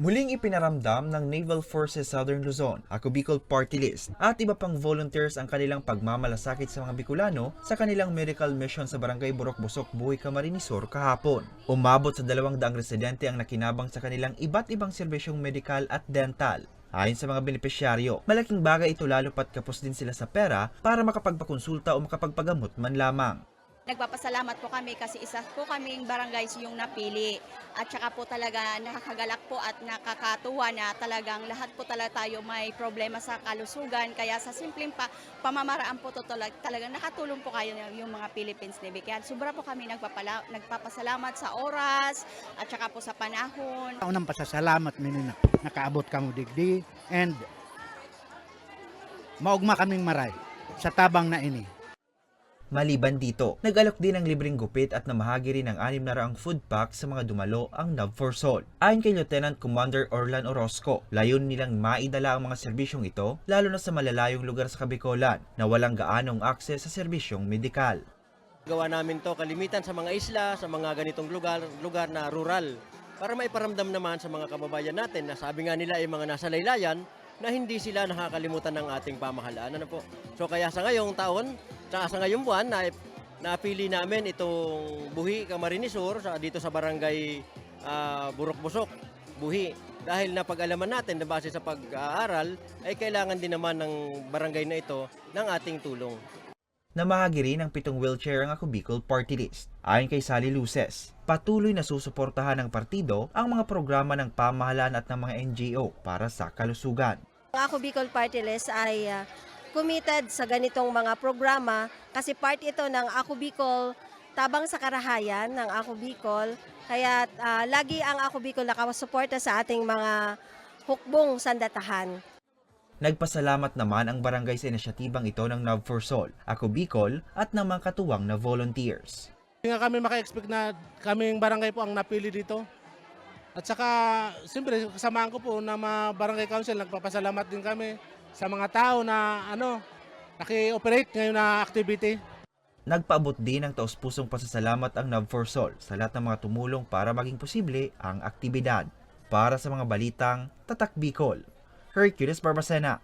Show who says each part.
Speaker 1: Muling ipinaramdam ng Naval Forces Southern Luzon, Ako Bicol Party List at iba pang volunteers ang kanilang pagmamalasakit sa mga Bicolano sa kanilang medical mission sa Barangay Burok-Busok, Buhay, Camarines Sur kahapon. Umabot sa 200 residente ang nakinabang sa kanilang iba't ibang serbisyong medikal at dental. Ayon sa mga benepisyaryo, malaking bagay ito lalo pat kapos din sila sa pera para makapagpakonsulta o makapagpagamot man lamang.
Speaker 2: Nagpapasalamat po kami kasi isa po kaming barangays yung napili. At saka po talaga nakakagalak po at nakakatuwa na talagang lahat po talaga tayo may problema sa kalusugan. Kaya sa simpleng pamamaraan po to talagang nakatulong po kayo yung mga Philippines Navy. Kaya sobra po kami nagpapasalamat sa oras at saka po sa panahon.
Speaker 3: Unang pasasalamat minina nakaabot kamo digdi and maugma kaming maray sa tabang na ini.
Speaker 1: Maliban dito, nag-alok din ng libreng gupit at namahagi rin ng 600 food pack sa mga dumalo ang NAVFORSOL. Ayon kay Lieutenant Commander Orlan Orozco, layon nilang maidala ang mga serbisyong ito lalo na sa malalayong lugar sa Kabicolan na walang gaanong akses sa serbisyong medikal.
Speaker 4: Gawa namin to kalimitan sa mga isla, sa mga ganitong lugar na rural para maiparamdam naman sa mga kababayan natin na sabi nga nila ay mga nasa laylayan na hindi sila nakakalimutan ng ating pamahalaan. Ano po? So kaya sa ngayong taon, sa ngayong buwan, napili namin itong Buhi, Camarines Sur dito sa barangay Burok-Busok, Buhi. Dahil napag-alaman natin na base sa pag-aaral, ay kailangan din naman ng barangay na ito ng ating tulong.
Speaker 1: Namahagi rin ng 7 wheelchair ang Ako Bicol Party List. Ayon kay Sally Luces, patuloy na susuportahan ng partido ang mga programa ng pamahalaan at ng mga NGO para sa kalusugan.
Speaker 5: Ang Ako Bicol Party List ay committed sa ganitong mga programa kasi part ito ng Ako Bicol, tabang sa karahayan ng Ako Bicol. Kaya lagi ang Ako Bicol nakasuporta sa ating mga hukbong sandatahan.
Speaker 1: Nagpasalamat naman ang barangay sa inisyatibang ito ng NAVFORSOL, Ako Bicol at ng mga katuwang na volunteers.
Speaker 6: Hindi nga kami maka-expect na kaming barangay po ang napili dito. At saka, siyempre, kasamaan ko po na mga barangay council, nagpapasalamat din kami sa mga tao na naki-operate ngayon na activity.
Speaker 1: Nagpaabot din ng taus-pusong pasasalamat ang NAVFORSOL sa lahat ng mga tumulong para maging posible ang aktibidad. Para sa mga balitang Tatak Bicol, Hercules Barbacena.